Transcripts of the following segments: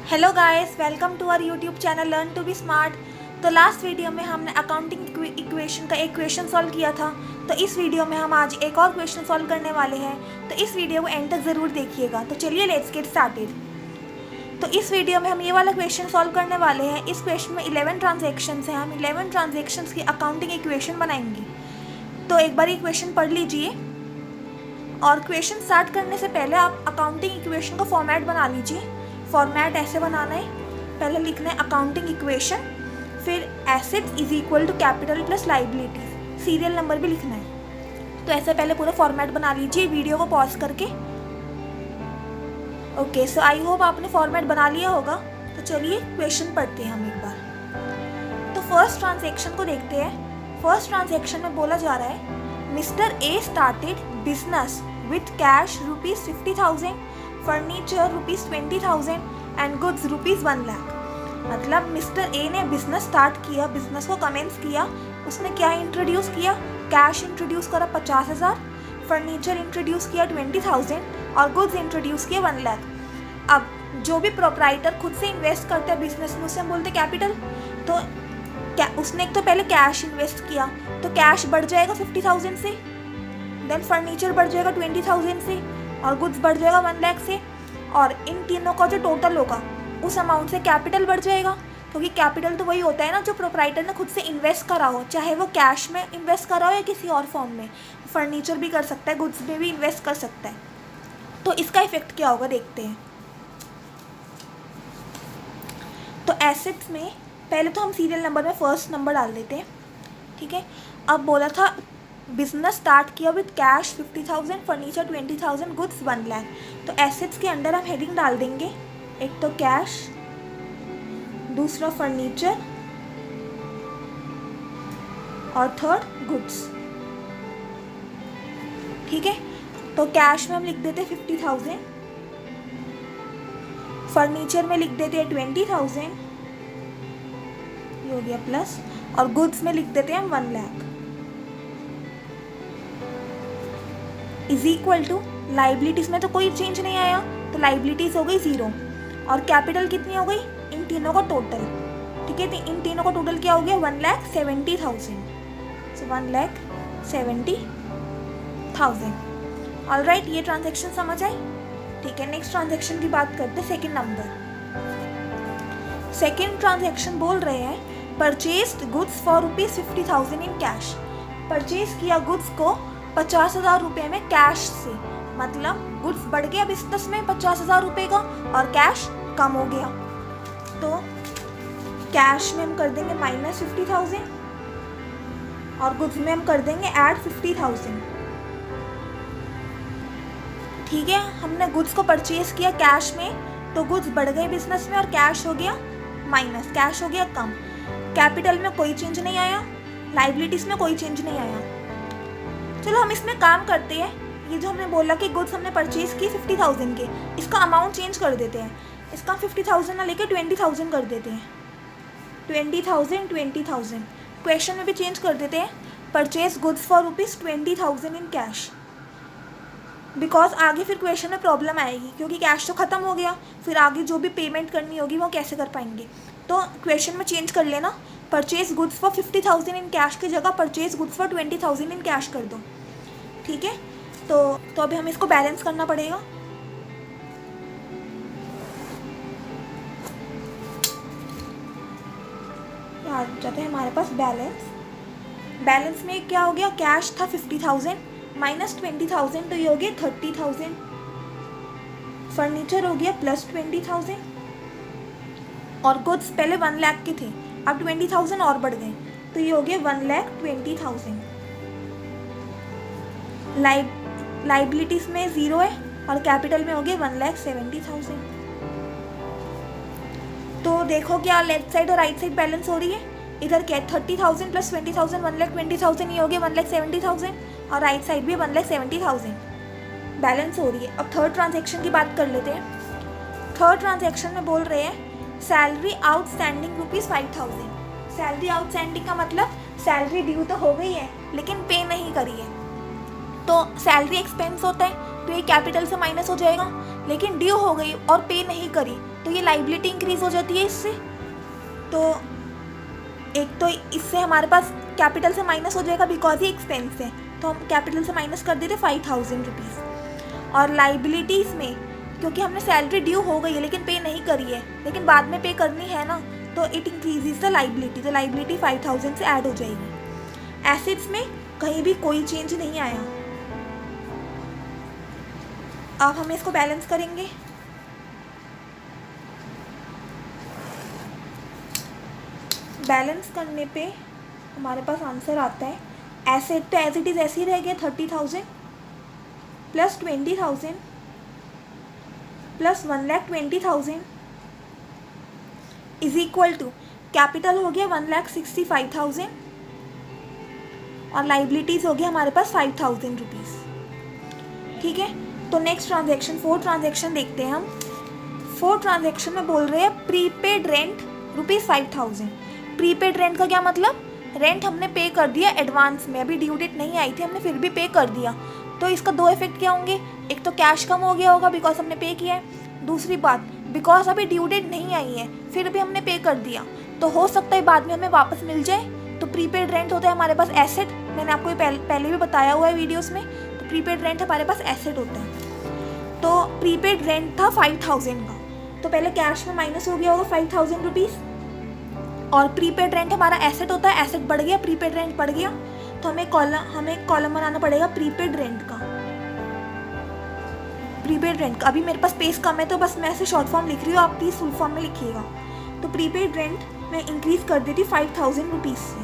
Hello guys, welcome to our YouTube channel learn to be smart. तो last video में हमने accounting equation का एक क्वेश्चन सॉल्व किया था। तो इस वीडियो में हम आज एक और क्वेश्चन सॉल्व करने वाले हैं। तो इस वीडियो को एंड तक ज़रूर देखिएगा। तो चलिए लेट्स गेट स्टार्टेड। तो इस वीडियो में हम ये वाला क्वेश्चन सॉल्व करने वाले हैं। इस क्वेश्चन में 11 ट्रांजेक्शन्स हैं। हम 11 ट्रांजेक्शन्स की अकाउंटिंग इक्वेशन बनाएंगे। तो एक बार ये क्वेश्चन पढ़ लीजिए। और क्वेश्चन स्टार्ट करने से पहले आप अकाउंटिंग इक्वेशन का फॉर्मेट बना लीजिए। फॉर्मेट ऐसे बनाना है, पहले लिखना है अकाउंटिंग इक्वेशन, फिर assets is equal to capital plus liabilities, serial number भी लिखना है। तो ऐसे पहले पूरा फॉर्मेट बना लीजिए वीडियो को पॉज करके। ओके, सो आई होप आपने फॉर्मेट बना लिया होगा। तो चलिए क्वेश्चन पढ़ते हैं हम एक बार। तो फर्स्ट ट्रांजेक्शन को देखते हैं। फर्स्ट ट्रांजेक्शन में बोला जा रहा है mister A started business with cash ₹50,000, furniture ₹20,000 and goods ₹1 lakh. मतलब मिस्टर ए ने बिजनेस स्टार्ट किया, बिजनेस को कमेंस किया। उसने क्या इंट्रोड्यूस किया? कैश इंट्रोड्यूस करा 50,000, फर्नीचर इंट्रोड्यूस किया 20,000 और गुड्स इंट्रोड्यूस किया 1 लाख। अब जो भी प्रोप्राइटर खुद से इन्वेस्ट करता है बिजनेस में उसे हम बोलते हैं कैपिटल। तो उसने एक तो पहले कैश इन्वेस्ट किया, तो कैश बढ़ जाएगा 50,000 से, देन फर्नीचर बढ़ जाएगा 20,000 से और गुड्स बढ़ जाएगा 1 लाख से। और इन तीनों का जो टोटल होगा उस अमाउंट से कैपिटल बढ़ जाएगा, क्योंकि कैपिटल तो वही होता है ना जो प्रोप्राइटर ने खुद से इन्वेस्ट करा हो, चाहे वो कैश में इन्वेस्ट करा हो या किसी और फॉर्म में। फर्नीचर भी कर सकता है, गुड्स में भी इन्वेस्ट कर सकता है। तो इसका इफेक्ट क्या होगा देखते हैं। तो एसेट्स में पहले तो हम सीरियल नंबर में फर्स्ट नंबर डाल देते हैं, ठीक है। अब बोला था बिजनेस स्टार्ट किया with cash 50,000, furniture 20,000, goods 1 lakh. तो एसेट्स के अंडर हम हेडिंग डाल देंगे, एक तो कैश, दूसरा फर्नीचर और थर्ड गुड्स, ठीक है। तो कैश में हम लिख देते हैं 50,000, फर्नीचर में लिख देते हैं 20,000, ये हो गया प्लस, और गुड्स में लिख देते हैं हम 1 lakh. Is equal to liabilities में तो कोई चेंज नहीं आया, तो लाइबिलिटीज़ हो गई 0 और कैपिटल कितनी हो गई इन तीनों का टोटल, ठीक है। तो इन तीनों का टोटल क्या हो गया 1,70,000, सो 1,70,000। ऑलराइट, ये ट्रांजेक्शन समझ आई, ठीक है। नेक्स्ट ट्रांजेक्शन की बात करते हैं, सेकेंड नंबर। सेकेंड ट्रांजेक्शन बोल रहे हैं purchased goods for ₹50,000 in cash. Purchase किया गुड्स को 50,000 रुपये में कैश से, मतलब गुड्स बढ़ गया बिजनेस में 50,000 रुपये का और कैश कम हो गया। तो कैश में हम कर देंगे -50,000 और गुड्स में हम कर देंगे ऐड 50,000, ठीक है। हमने गुड्स को परचेज किया कैश में, तो गुड्स बढ़ गए बिजनेस में और कैश हो गया माइनस, कैश हो गया कम। कैपिटल में कोई चेंज नहीं आया, लाइबिलिटीज़ में कोई चेंज नहीं आया। चलो हम इसमें काम करते हैं। ये जो हमने बोला कि गुड्स हमने परचेज की 50,000 के, इसका अमाउंट चेंज कर देते हैं। इसका 50,000 ना लेके 20,000 कर देते हैं। 20,000 क्वेश्चन में भी चेंज कर देते हैं, purchase goods for ₹20,000 in cash. Because आगे फिर क्वेश्चन में प्रॉब्लम आएगी, क्योंकि कैश तो ख़त्म हो गया, फिर आगे जो भी पेमेंट करनी होगी वो कैसे कर पाएंगे। तो क्वेश्चन में चेंज कर लेना, purchase goods for 50,000 in cash की जगह purchase goods for 20,000 in cash कर दो, ठीक है। तो अभी हमें इसको बैलेंस करना पड़ेगा। आ जाते हैं हमारे पास बैलेंस में क्या हो गया, कैश था 50,000 माइनस 20,000, तो ये हो गया 30,000। फर्नीचर हो गया प्लस 20,000 और गुड्स पहले 1 लाख के थे, अब 20,000 और बढ़ गए, तो ये हो गया 1,20,000। लाइबिलिटीज़ में 0 है और कैपिटल में हो गया 1,70,000। तो देखो क्या लेफ्ट साइड और राइट साइड बैलेंस हो रही है। इधर क्या 30,000 प्लस 20,000 1,20,000, ये हो गया 1,70,000 और राइट साइड भी 1,70,000 बैलेंस हो रही है। अब थर्ड ट्रांजेक्शन की बात कर लेते हैं। थर्ड ट्रांजेक्शन में बोल रहे हैं सैलरी आउटस्टैंडिंग ₹5,000। सैलरी आउटस्टैंडिंग का मतलब सैलरी ड्यू तो हो गई है लेकिन पे नहीं करी है। तो सैलरी एक्सपेंस होता है तो ये कैपिटल से माइनस हो जाएगा, लेकिन ड्यू हो गई और पे नहीं करी तो ये लाइबिलिटी इंक्रीज हो जाती है इससे। तो एक तो इससे हमारे पास कैपिटल से माइनस हो जाएगा बिकॉज ये एक्सपेंस है, तो हम कैपिटल से माइनस कर देते 5000 रुपीज़। और लाइबिलिटीज़ में क्योंकि हमने सैलरी ड्यू हो गई है लेकिन पे नहीं करी है, लेकिन बाद में पे करनी है ना, तो इट इंक्रीजेज द लाइबिलिटी, तो लाइबिलिटी 5000 से ऐड हो जाएगी। एसेट्स में कहीं भी कोई चेंज नहीं आया। अब हम इसको बैलेंस करेंगे। बैलेंस करने पे हमारे पास आंसर आता है एसेट तो एज इट इज़ ऐसे ही रह गया 30,000 plus 20,000 plus 1,20,000 is equal to capital हो गया 1,65,000 और लाइबिलिटीज़ हो गया हमारे पास 5,000 रुपीज़। ठीक है, तो नेक्स्ट ट्रांजेक्शन 4 ट्रांजेक्शन देखते हैं हम। 4 ट्रांजेक्शन में बोल रहे हैं प्रीपेड रेंट ₹5,000। प्रीपेड रेंट का क्या मतलब, रेंट हमने पे कर दिया एडवांस में, अभी ड्यू डेट नहीं आई थी, हमने फिर भी पे कर दिया। तो इसका 2 इफेक्ट क्या होंगे, एक तो कैश कम हो गया होगा बिकॉज हमने पे किया है, दूसरी बात बिकॉज अभी ड्यू डेट नहीं आई है फिर भी हमने पे कर दिया तो हो सकता है बाद में हमें वापस मिल जाए। तो प्रीपेड रेंट होता है हमारे पास एसेट, मैंने आपको पहले भी बताया हुआ है वीडियोस में। तो प्रीपेड रेंट हमारे पास एसेट होता है। तो प्रीपेड रेंट था 5,000 का, तो पहले कैश में माइनस हो गया होगा 5,000 रुपीज़, और प्रीपेड रेंट हमारा एसेट होता है, एसेट बढ़ गया, प्रीपेड रेंट बढ़ गया, तो हमें कॉलम बनाना पड़ेगा प्रीपेड रेंट का। प्रीपेड रेंट का अभी मेरे पास स्पेस कम है तो बस मैं ऐसे शॉर्ट फॉर्म लिख रही हूँ, आप प्लीज़ फुल फॉर्म में लिखिएगा। तो प्रीपेड रेंट मैं इंक्रीज कर देती 5,000 रुपीज़ से।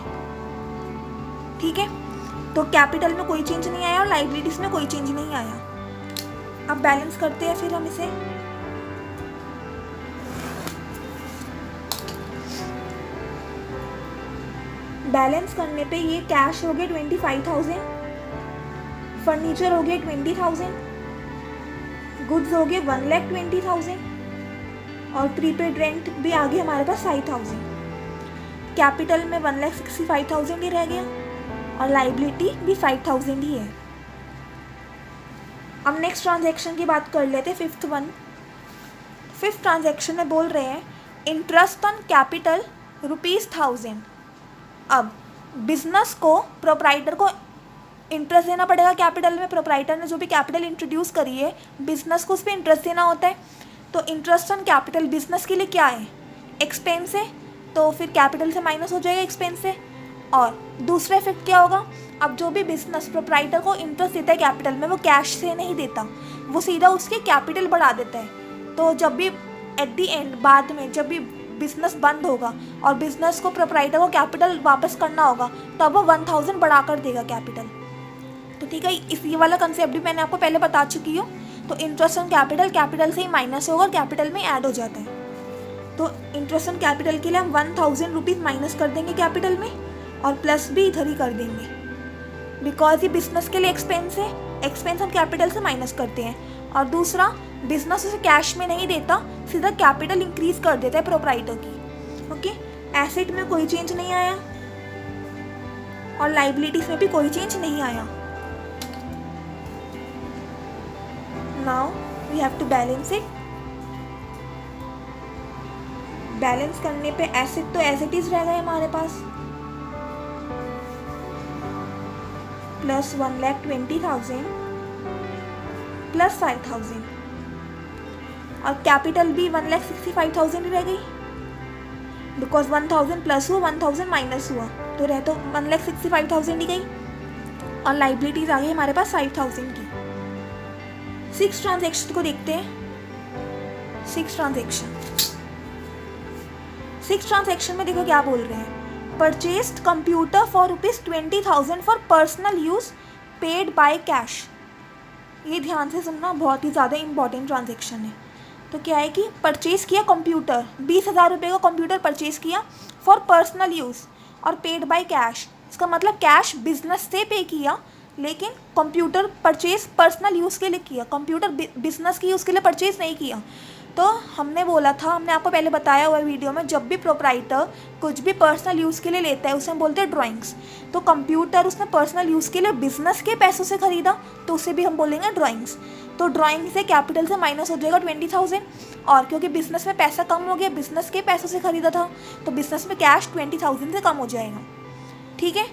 ठीक है, तो कैपिटल में कोई चेंज नहीं आया और लाइबिलिटीज़ में कोई चेंज नहीं आया। अब बैलेंस करते हैं फिर हम इसे। बैलेंस करने पे ये कैश हो गया 25,000, फर्नीचर हो गया 20,000, गुड्स हो गए 1,20,000 और प्रीपेड रेंट भी आ गया हमारे पास 5,000। कैपिटल में 1,65,000 ही रह गया और लाइबिलिटी भी 5,000 ही है। अब नेक्स्ट ट्रांजैक्शन की बात कर लेते हैं, 5th वन। 5th ट्रांजैक्शन में बोल रहे हैं इंटरेस्ट ऑन कैपिटल ₹1,000। अब बिजनेस को, प्रोप्राइटर को इंटरेस्ट देना पड़ेगा कैपिटल में। प्रोप्राइटर ने जो भी कैपिटल इंट्रोड्यूस करी है बिजनेस को उस पर इंटरेस्ट देना होता है। तो इंटरेस्ट ऑन कैपिटल बिजनेस के लिए क्या है, एक्सपेंस है, तो फिर कैपिटल से माइनस हो जाएगा एक्सपेंस से। और दूसरा इफेक्ट क्या होगा, अब जो भी बिजनेस प्रोप्राइटर को इंटरेस्ट देता है कैपिटल में वो कैश से नहीं देता, वो सीधा उसके कैपिटल बढ़ा देता है। तो जब भी एट दी एंड बाद में जब भी बिजनेस बंद होगा और बिजनेस को प्रोप्राइटर को कैपिटल वापस करना होगा तो अब वो 1,000 बढ़ा कर देगा कैपिटल। तो ठीक है, इस ये वाला कंसेप्ट भी मैंने आपको पहले बता चुकी हूँ। तो इंटरेस्ट ऑन कैपिटल, कैपिटल से ही माइनस होगा और कैपिटल में ऐड हो जाता है। तो इंटरेस्ट ऑन कैपिटल के लिए हम 1,000 रुपीज़ माइनस कर देंगे कैपिटल में और प्लस भी इधर ही कर देंगे बिकॉज ये बिजनेस के लिए एक्सपेंस है, एक्सपेंस हम कैपिटल से माइनस करते हैं। और दूसरा, बिजनेस उसे कैश में नहीं देता, सीधा कैपिटल इंक्रीज कर देता है प्रोप्राइटर की। ओके, एसेट में कोई चेंज नहीं आया और लाइबिलिटीज में भी कोई चेंज नहीं आया। Now we have to balance it. Balance करने पे एसेट तो एज इट इज रह गए हमारे पास, प्लस 1,20,000 प्लस 5,000 और कैपिटल भी 1,65,000 ही रह गई बिकॉज 1,000 प्लस हुआ 1,000 माइनस हुआ तो रह तो 1,65,000 ही गई और लाइबिलिटीज आ गई हमारे पास 5,000 की। 6 ट्रांजेक्शन को देखते हैं। 6 ट्रांजेक्शन में देखो क्या बोल रहे हैं, purchased computer for ₹20,000 for personal use paid by cash. ये ध्यान से सुनना, बहुत ही ज़्यादा इंपॉर्टेंट ट्रांजेक्शन है। तो क्या है कि परचेज़ किया कंप्यूटर, 20,000 रुपये का कंप्यूटर परचेज़ किया फॉर पर्सनल यूज़ और पेड बाय कैश। इसका मतलब कैश बिजनेस से पे किया लेकिन कंप्यूटर परचेज़ पर्सनल यूज़ के लिए किया, कंप्यूटर बिजनेस की यूज़ के लिए परचेज़ नहीं किया। तो हमने बोला था, हमने आपको पहले बताया हुआ है वीडियो में, जब भी प्रोप्राइटर कुछ भी पर्सनल यूज़ के लिए लेता है उसे हम बोलते हैं ड्राइंग्स। तो कंप्यूटर उसने पर्सनल यूज़ के लिए बिजनेस के पैसों से ख़रीदा तो उसे भी हम बोलेंगे ड्राइंग्स। तो ड्राइंग से कैपिटल से माइनस हो जाएगा 20,000, और क्योंकि बिजनेस में पैसा कम हो गया, बिजनेस के पैसों से ख़रीदा था, तो बिजनेस में कैश 20,000 से कम हो जाएगा। ठीक है,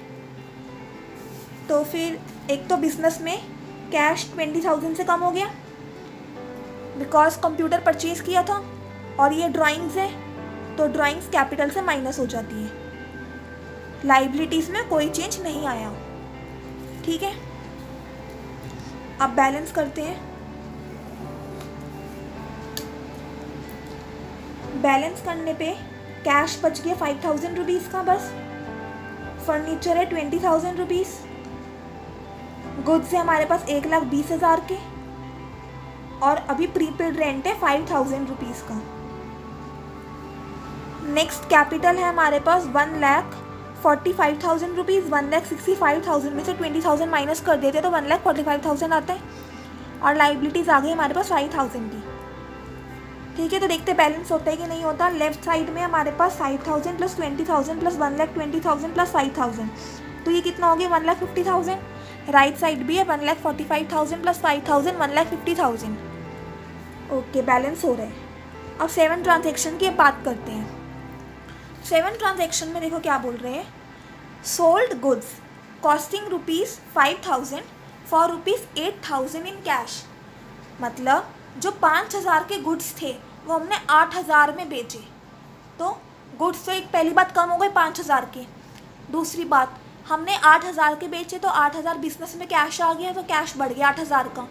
तो फिर एक तो बिजनेस में कैश 20,000 से कम हो गया बिकॉज कंप्यूटर परचेज किया था, और ये ड्राइंग्स है तो ड्राइंग्स कैपिटल से माइनस हो जाती है। लाइबिलिटीज़ में कोई चेंज नहीं आया। ठीक है, अब बैलेंस करते हैं। बैलेंस करने पे कैश बच गया 5,000 रुपीज़ का बस, फर्नीचर है 20,000 रुपीज़, गुड्स है हमारे पास 1,20,000 के, और अभी प्रीपेड रेंट है 5,000 रुपीज़ का। नेक्स्ट कैपिटल है हमारे पास 1,45,000 रुपीज़। 1,65,000 में से 20,000 माइनस कर देते तो 1,45,000 आता है, और लाइबिलिटीज़ आ गई हमारे पास 5,000 की। ठीक है, तो देखते बैलेंस होता है कि नहीं होता। लेफ्ट साइड में हमारे पास 5,000 प्लस 20,000 प्लस 1,20,000 प्लस 5,000, तो ये कितना हो गया 1,50,000। राइट साइड भी है 1,45,000 प्लस 5,000 1,50,000। ओके, बैलेंस हो रहा है। अब 7 ट्रांजेक्शन की बात करते हैं। 7 ट्रांजेक्शन में देखो क्या बोल रहे हैं, sold goods costing ₹5,000 for ₹8,000 in cash. मतलब जो 5,000 के गुड्स थे वो हमने 8,000 में बेचे, तो गुड्स तो एक पहली बात कम हो गए 5,000 के। दूसरी बात, हमने 8,000 के बेचे तो 8,000 बिजनेस में कैश आ गया, तो कैश बढ़ गया 8,000 का।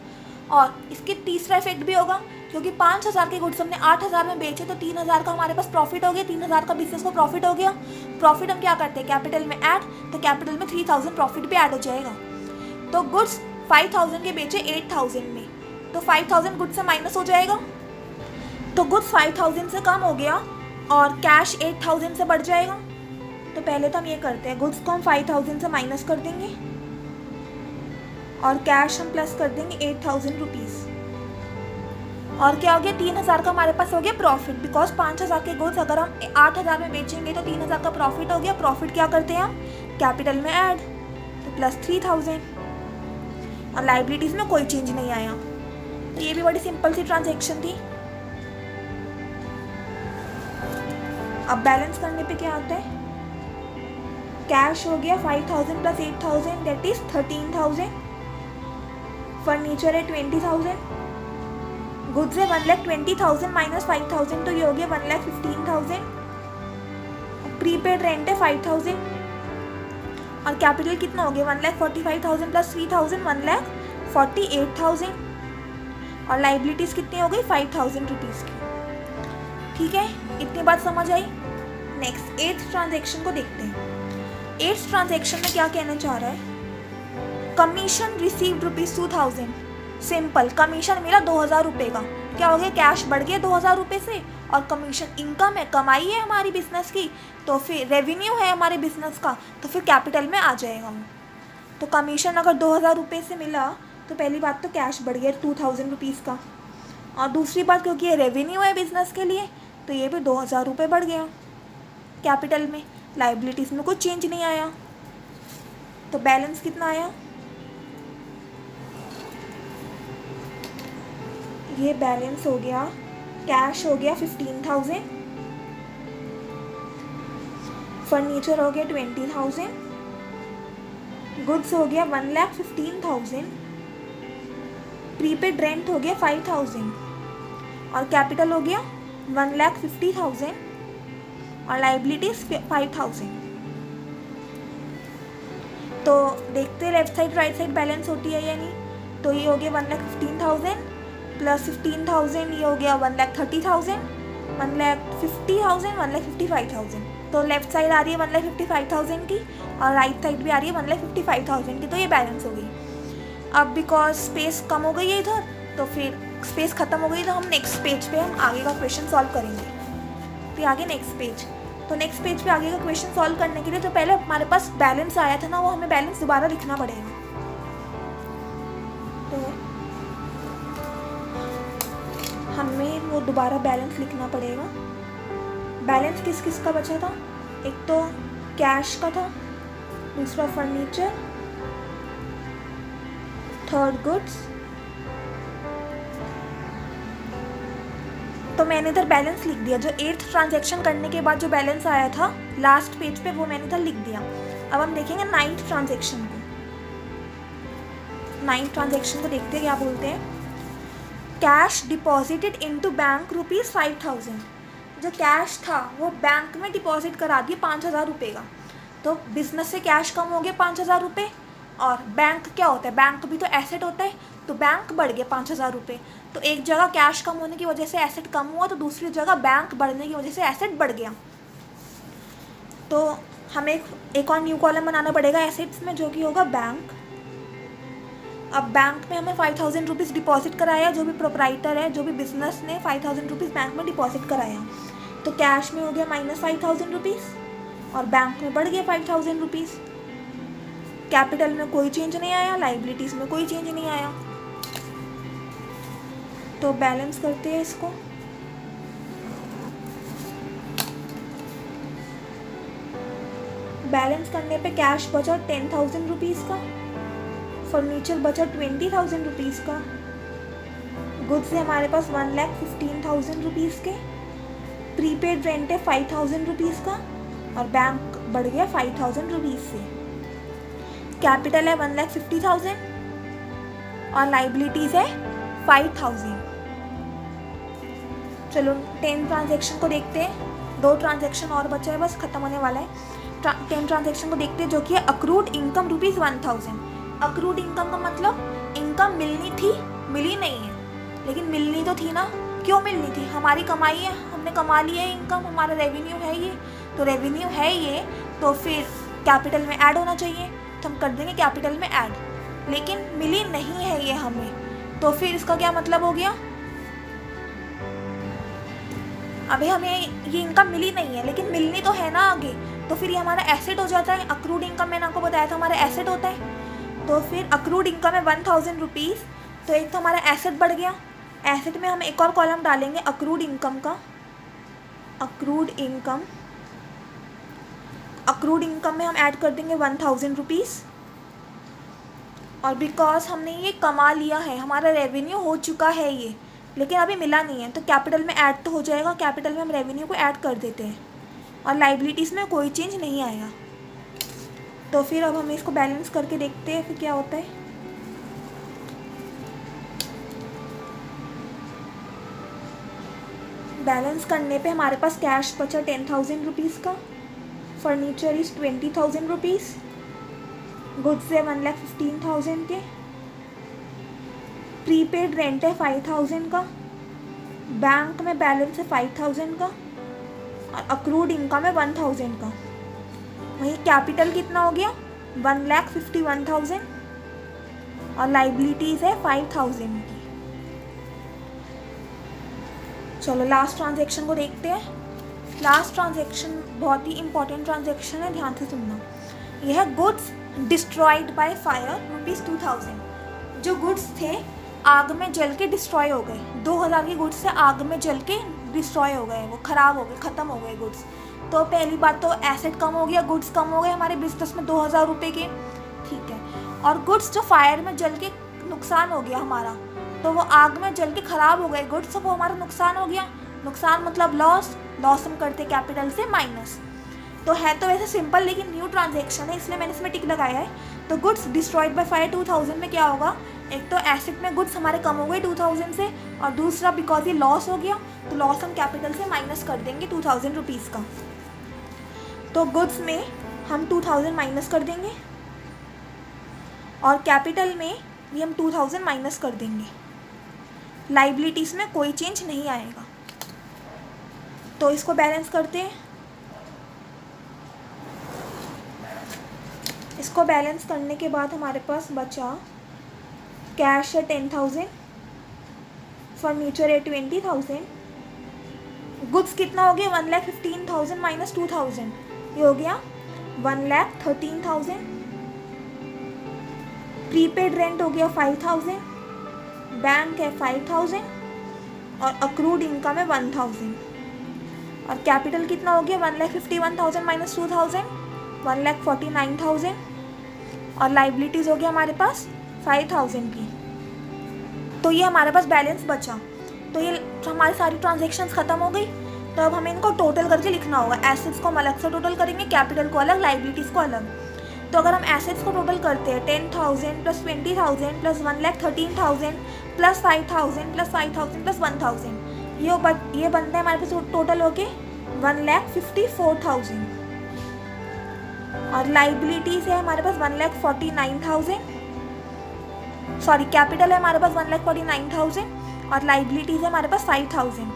और इसके तीसरा इफेक्ट भी होगा, क्योंकि 5,000 के गुड्स हमने 8,000 में बेचे तो 3,000 का हमारे पास प्रॉफिट हो गया, 3,000 का बिजनेस को प्रॉफिट हो गया। प्रॉफिट हम क्या करते हैं, कैपिटल में ऐड, तो कैपिटल में 3,000 प्रॉफिट भी ऐड हो जाएगा। तो गुड्स 5,000 के बेचे 8,000 में, तो 5,000 गुड्स से माइनस हो जाएगा, तो गुड्स 5,000 से कम हो गया और कैश 8,000 से बढ़ जाएगा। तो पहले तो हम ये करते हैं, गुड्स को हम 5,000 से माइनस कर देंगे और कैश हम प्लस कर देंगे 8,000 रुपीज़, और क्या हो गया 3,000 का हमारे पास हो गया प्रॉफिट। बिकॉज 5,000 के गुड्स अगर हम 8,000 में बेचेंगे तो 3,000 का प्रॉफिट हो गया। प्रॉफिट क्या करते हैं हम, कैपिटल में ऐड, तो प्लस 3,000, और लाइबिलिटीज़ में कोई चेंज नहीं आया। तो ये भी बड़ी सिंपल सी ट्रांजेक्शन थी। अब बैलेंस करने पे क्या आता है, कैश हो गया 5,000 प्लस 8,000 दैट इज 13,000, फर्नीचर है 20,000, गुड्स है 1,20,000 माइनस 5,000 तो ये हो गया 1,15,000, प्रीपेड रेंट है 5,000, और कैपिटल कितना हो गया 1,45,000 प्लस 3,000 1,48,000, और लाइबिलिटीज़ कितनी हो गई 5,000 रुपीज़ की। ठीक है, इतनी बात समझ आई। नेक्स्ट 8th ट्रांजेक्शन को देखते हैं। 8th ट्रांजेक्शन में क्या कहना चाह रहा है, कमीशन रिसीव्ड ₹2,000। सिंपल, कमीशन मिला 2,000 रुपये का, क्या हो गया कैश बढ़ गया 2,000 रुपये से, और कमीशन इनकम है, कमाई है हमारी बिजनेस की, तो फिर रेवेन्यू है हमारे बिजनेस का, तो फिर कैपिटल में आ जाएगा। तो कमीशन अगर 2,000 रुपये से मिला तो पहली बात तो कैश बढ़ गया 2,000 रुपीज़ का, और दूसरी बात क्योंकि ये रेवेन्यू है बिजनेस के लिए तो ये भी 2,000 रुपये बढ़ गया कैपिटल में। लाइबिलिटीज़ में कुछ चेंज नहीं आया, तो बैलेंस कितना आया, ये बैलेंस हो गया, कैश हो गया 15,000, फर्नीचर हो गया 20,000, गुड्स हो गया 1,15,000, प्रीपेड रेंट हो गया 5,000, और कैपिटल हो गया 1,50,000, और लाइबिलिटीज 5,000। तो देखते left side right side balance होती है या नहीं। तो ये हो गया 1,15,000 प्लस 15,000, ये हो गया 1,30,000, 1,50,000, 1,55,000। तो लेफ्ट साइड आ रही है 1,55,000 की, और राइट साइड भी आ रही है 1,55,000 की, तो ये बैलेंस हो गई। अब बिकॉज स्पेस कम हो गई है इधर, तो फिर स्पेस ख़त्म हो गई, तो हम नेक्स्ट पेज पे हम आगे का क्वेश्चन सॉल्व करेंगे। तो आगे नेक्स्ट पेज, तो नेक्स्ट पेज पे आगे का क्वेश्चन सॉल्व करने के लिए तो पहले हमारे पास बैलेंस आया था ना, वो हमें बैलेंस दोबारा लिखना पड़ेगा। तो हमें वो दोबारा बैलेंस लिखना पड़ेगा। बैलेंस किस किस का बचा था? एक तो कैश का था, दूसरा फर्नीचर, थर्ड गुड्स। तो मैंने इधर बैलेंस लिख दिया, जो 8th ट्रांजैक्शन करने के बाद जो बैलेंस आया था लास्ट पेज पे, वो मैंने इधर लिख दिया। अब हम देखेंगे 9th ट्रांजैक्शन को। 9th ट्रांजैक्शन को देखते हैं क्या बोलते हैं। Cash deposited into bank ₹5,000। जो कैश था वो बैंक में डिपॉजिट करा दिए 5,000 रुपये का। तो बिजनेस से कैश कम हो गया 5,000 रुपये, और बैंक क्या होता है, बैंक भी तो एसेट होता है, तो बैंक बढ़ गया 5,000 रुपये। तो एक जगह कैश कम होने की वजह से एसेट कम हुआ, तो दूसरी जगह बैंक बढ़ने की वजह से एसेट बढ़ गया। तो हमें एक और न्यू कॉलम बनाना पड़ेगा एसेट्स में, जो कि होगा बैंक। अब बैंक में हमें 5,000 रुपीज़ डिपॉजिट कराया, जो भी प्रोप्राइटर है, जो भी बिजनेस ने 5,000 रुपीज़ बैंक में डिपॉजिट कराया। तो कैश में हो गया -5,000 रुपीज़ और बैंक में बढ़ गया 5,000 रुपीज़। कैपिटल में कोई चेंज नहीं आया, लाइबिलिटीज़ में कोई चेंज नहीं आया। तो बैलेंस करते हैं इसको। बैलेंस करने पे कैश बचा 10,000 रुपीज़ का, फर्नीचर बचा 20,000 रुपीज़ का, गुड्स है हमारे पास 1,15,000 रुपीज़ के, प्रीपेड रेंट है 5,000 रुपीज़ का, और बैंक बढ़ गया 5,000 रुपीज़ से। कैपिटल है 1,50,000 और लाइबिलिटीज़ है 5,000। चलो 10 ट्रांजैक्शन को देखते हैं। 2 ट्रांजैक्शन और बचा है, बस ख़त्म होने वाला है। 10 ट्रांजैक्शन को देखते हैं, जो कि है अक्रूड इनकम ₹1,000। अक्रूड इनकम का मतलब इनकम मिलनी थी, मिली नहीं है, लेकिन मिलनी तो थी ना। क्यों मिलनी थी? हमारी कमाई है, हमने कमा ली है इनकम, हमारा रेवेन्यू है ये। तो रेवेन्यू है ये, तो फिर कैपिटल में ऐड होना चाहिए, तो हम कर देंगे कैपिटल में ऐड। लेकिन मिली नहीं है ये हमें, तो फिर इसका क्या मतलब हो गया? अभी हमें ये इनकम मिली नहीं है, लेकिन मिलनी तो है ना आगे, तो फिर ये हमारा एसेट हो जाता है। अक्रूड इनकम मैंने आपको बताया था हमारा एसेट होता है। तो फिर अक्रूड इनकम है 1,000 रुपीज़, तो एक तो हमारा एसेट बढ़ गया। एसेट में हम एक और कॉलम डालेंगे अक्रूड इनकम का। अक्रूड इनकम में हम ऐड कर देंगे 1,000 रुपीज़। और बिकॉज हमने ये कमा लिया है, हमारा रेवेन्यू हो चुका है ये, लेकिन अभी मिला नहीं है, तो कैपिटल में ऐड तो हो जाएगा। कैपिटल में हम रेवेन्यू को ऐड कर देते हैं और लाइबिलिटीज़ में कोई चेंज नहीं आएगा। तो फिर अब हम इसको बैलेंस करके देखते हैं फिर क्या होता है। बैलेंस करने पे हमारे पास कैश बचा 10,000 रुपीज़ का, फर्नीचर इज़ 20,000 रुपीज़, गुड्स है 1,15,000 के, प्रीपेड रेंट है 5,000 का, बैंक में बैलेंस है 5,000 का, और अक्रूड इनकम है 1,000 का। वहीं कैपिटल कितना हो गया? 1,51,000 और लाइबिलिटीज़ है 5,000 की। चलो लास्ट ट्रांजैक्शन को देखते हैं। लास्ट ट्रांजैक्शन बहुत ही इंपॉर्टेंट ट्रांजैक्शन है, ध्यान से सुनना। यह है गुड्स डिस्ट्रॉयड बाय फायर ₹2,000। जो गुड्स थे आग में जल के डिस्ट्रॉय हो गए। 2,000 के गुड्स से आग में जल के डिस्ट्रॉय हो गए, वो ख़राब हो गए, ख़त्म हो गए गुड्स। तो पहली बात तो एसेट कम हो गया, गुड्स कम हो गए हमारे बिजनेस में 2,000 रुपये के, ठीक है। और गुड्स जो फायर में जल के नुकसान हो गया हमारा, तो वो आग में जल के ख़राब हो गए गुड्स, तो वो हमारा नुकसान हो गया। नुकसान मतलब लॉस हम करते कैपिटल से माइनस। तो है तो वैसे सिंपल, लेकिन न्यू ट्रांजैक्शन है इसलिए मैंने इसमें टिक लगाया है। तो गुड्स डिस्ट्रॉयड बाय फायर 2,000 में क्या होगा? एक तो एसेट में गुड्स हमारे कम हो गए 2,000 से, और दूसरा बिकॉज ये लॉस हो गया, तो लॉस हम कैपिटल से माइनस कर देंगे 2,000 रुपीज़ का। तो गुड्स में हम 2,000 माइनस कर देंगे और कैपिटल में भी हम 2,000 माइनस कर देंगे। लाइबिलिटीज़ में कोई चेंज नहीं आएगा। तो इसको बैलेंस करते हैं। इसको बैलेंस करने के बाद हमारे पास बचा कैश है 10,000, फर्नीचर है 20,000, गुड्स कितना हो गया? 1,15,000 माइनस 2,000, ये हो गया 1,13,000। प्रीपेड रेंट हो गया 5,000, बैंक है 5,000 और अक्रूड इनकम है 1000। और कैपिटल कितना हो गया 1,51,000 माइनस 2000, 1,49,000। और लाइबिलिटीज़ हो गया हमारे पास 5000 की। तो ये हमारे पास बैलेंस बचा। तो ये हमारी सारी ट्रांजेक्शन्स ख़त्म हो गई। तो अब हमें इनको टोटल करके लिखना होगा। एसेट्स को हम अलग से टोटल करेंगे, कैपिटल को अलग, लाइबिलिटीज़ को अलग। तो अगर हम एसेट्स को टोटल करते हैं 10,000 plus 20,000 plus 1,13,000 plus 5,000 plus 5,000 plus 1,000, ये बनता है हमारे पास टोटल हो गए 1,54,000। और लाइबिलिटीज़ है हमारे पास 1,49,000, सॉरी कैपिटल है हमारे पास 1,49,000 और लाइबिलिटीज़ है हमारे पास 5,000।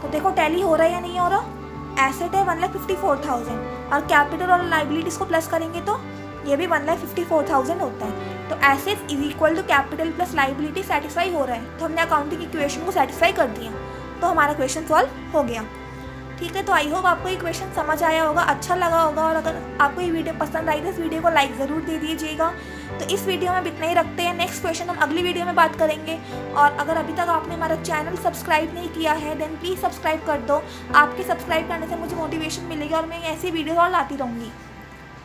तो देखो टैली हो रहा है या नहीं हो रहा। एसेट है 1,54,000 और कैपिटल और लाइबिलिटीज़ को प्लस करेंगे तो ये भी 1,54,000 होता है। तो assets is equal to capital plus liability satisfy हो रहा है। तो हमने अकाउंटिंग इक्वेशन को सेटिस्फाई कर दिया, तो हमारा क्वेश्चन सॉल्व हो गया। ठीक है, तो आई होप आपको ये क्वेश्चन समझ आया होगा, अच्छा लगा होगा। और अगर आपको ये वीडियो पसंद आई तो इस वीडियो को लाइक ज़रूर दे दीजिएगा। तो इस वीडियो में इतना ही रखते हैं, नेक्स्ट क्वेश्चन हम अगली वीडियो में बात करेंगे। और अगर अभी तक आपने हमारा चैनल सब्सक्राइब नहीं किया है देन प्लीज़ सब्सक्राइब कर दो। आपके सब्सक्राइब करने से मुझे मोटिवेशन मिलेगी और मैं ऐसी वीडियो और लाती रहूँगी।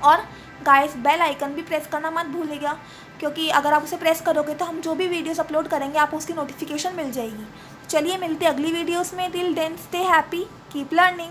और गाइस बेल आइकन भी प्रेस करना मत भूलिएगा, क्योंकि अगर आप उसे प्रेस करोगे तो हम जो भी वीडियोस अपलोड करेंगे आपको उसकी नोटिफिकेशन मिल जाएगी। चलिए मिलते हैं अगली वीडियोस में। Till then stay happy, keep learning.